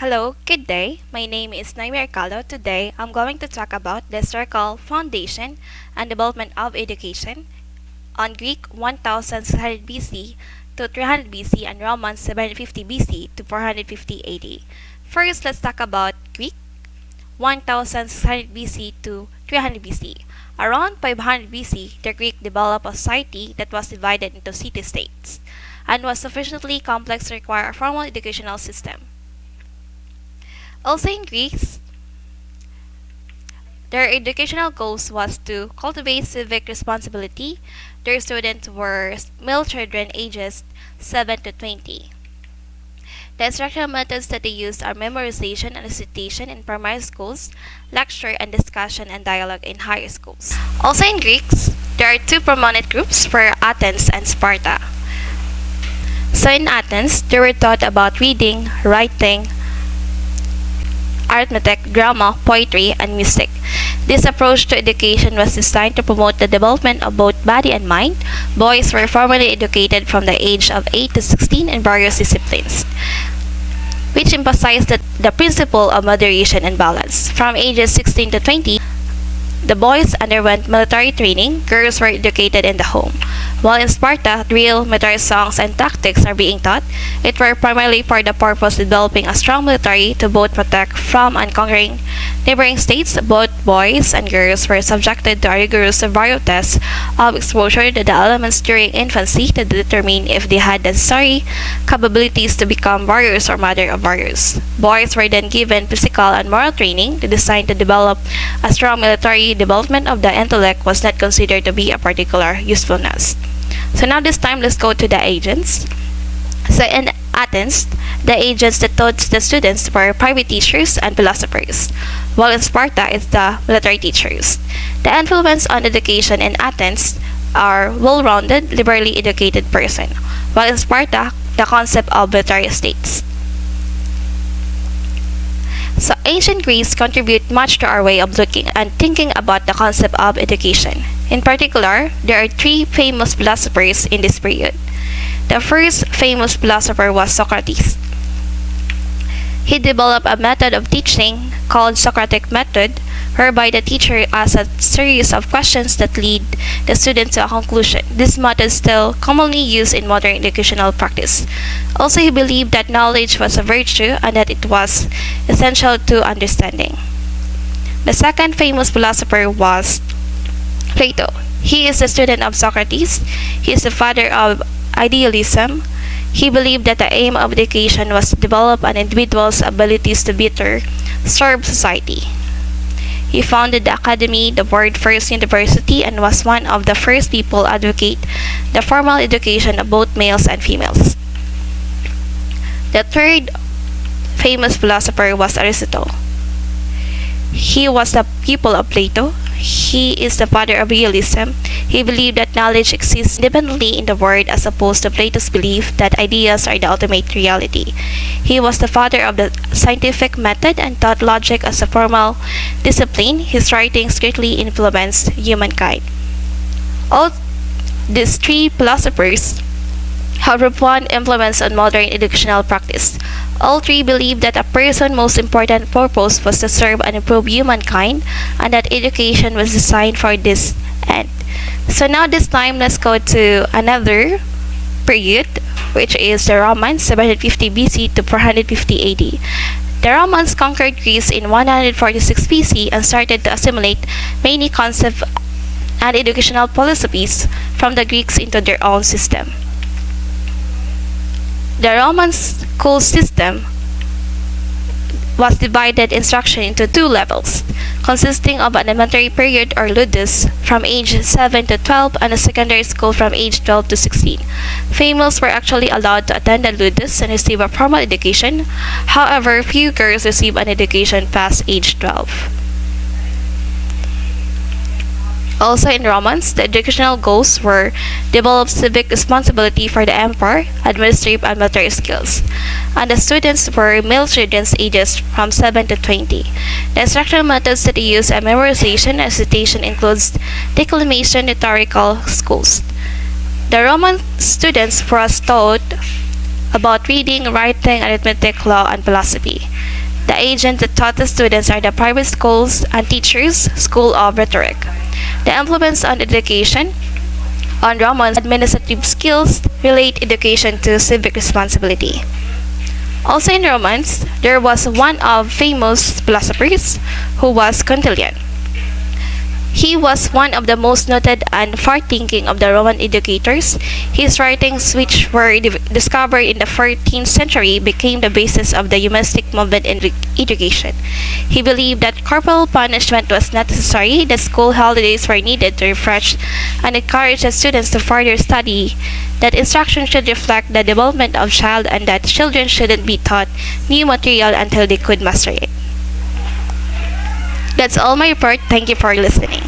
Hello, good day. My name is Naomi Arcalo. Today, I'm going to talk about the historical foundation and development of education on Greek 1600 BC to 300 BC and Roman 750 BC to 450 AD. First, let's talk about Greek 1600 BC to 300 BC. Around 500 BC, the Greek developed a society that was divided into city-states and was sufficiently complex to require a formal educational system. Also in Greece, their educational goals was to cultivate civic responsibility. Their students were male children ages 7 to 20. The instructional methods that they used are memorization and recitation in primary schools, lecture and discussion and dialogue in higher schools. Also in Greeks, there are two prominent groups for Athens and Sparta. So in Athens, they were taught about reading, writing, arithmetic, drama, poetry, and music. This approach to education was designed to promote the development of both body and mind. Boys were formally educated from the age of 8 to 16 in various disciplines, which emphasized the principle of moderation and balance. From ages 16 to 20, the boys underwent military training, girls were educated in the home. While in Sparta, drill, military songs, and tactics are being taught, it were primarily for the purpose of developing a strong military to both protect from and conquering neighboring states. Both boys and girls were subjected to a rigorous variety tests of exposure to the elements during infancy to determine if they had the necessary capabilities to become warriors or mother of warriors. Boys were then given physical and moral training designed to develop a strong military. Development of the intellect was not considered to be a particular usefulness. So now this time, let's go to the agents. So in Athens, the agents that taught the students were private teachers and philosophers, while in Sparta, it's the military teachers. The influence on education in Athens are well-rounded, liberally educated person, while in Sparta, the concept of military states. So ancient Greece contribute much to our way of looking and thinking about the concept of education. In particular, there are three famous philosophers in this period. The first famous philosopher was Socrates. He developed a method of teaching called Socratic method, whereby the teacher asks a series of questions that lead the student to a conclusion. This method is still commonly used in modern educational practice. Also, he believed that knowledge was a virtue and that it was essential to understanding. The second famous philosopher was Plato. He is a student of Socrates. He is the father of idealism. He believed that the aim of education was to develop an individual's abilities to better serve society. He founded the academy, the world's first university, and was one of the first people to advocate the formal education of both males and females. The third famous philosopher was Aristotle. He was the pupil of Plato. He is the father of realism. He believed that knowledge exists independently in the world as opposed to Plato's belief that ideas are the ultimate reality. He was the father of the scientific method and taught logic as a formal discipline. His writings greatly influenced humankind. All these three philosophers have profound influence on modern educational practice. All three believed that a person's most important purpose was to serve and improve humankind, and that education was designed for this end. So now this time, let's go to another period, which is the Romans 750 BC to 450 AD. The Romans conquered Greece in 146 BC and started to assimilate many concepts and educational philosophies from the Greeks into their own system. The Roman school system was divided instruction into two levels, consisting of an elementary period or ludus from age 7 to 12 and a secondary school from age 12 to 16. Females were actually allowed to attend the ludus and receive a formal education. However, few girls receive an education past age 12. Also in Romans, the educational goals were develop civic responsibility for the emperor, administrative and military skills, and the students were male students ages from 7 to 20. The instructional methods that they use are memorization and recitation includes declamation, rhetorical schools. The Roman students were taught about reading, writing, arithmetic, law, and philosophy. The agents that taught the students are the private schools and teachers' school of rhetoric. The influence on education on Roman's administrative skills relate education to civic responsibility. Also in Romans, there was one of famous philosophers who was Quintilian. He was one of the most noted and far-thinking of the Roman educators. His writings, which were discovered in the 14th century, became the basis of the humanistic movement in education. He believed that corporal punishment was not necessary, that school holidays were needed to refresh and encourage the students to further study, that instruction should reflect the development of child, and that children shouldn't be taught new material until they could master it. That's all my report. Thank you for listening.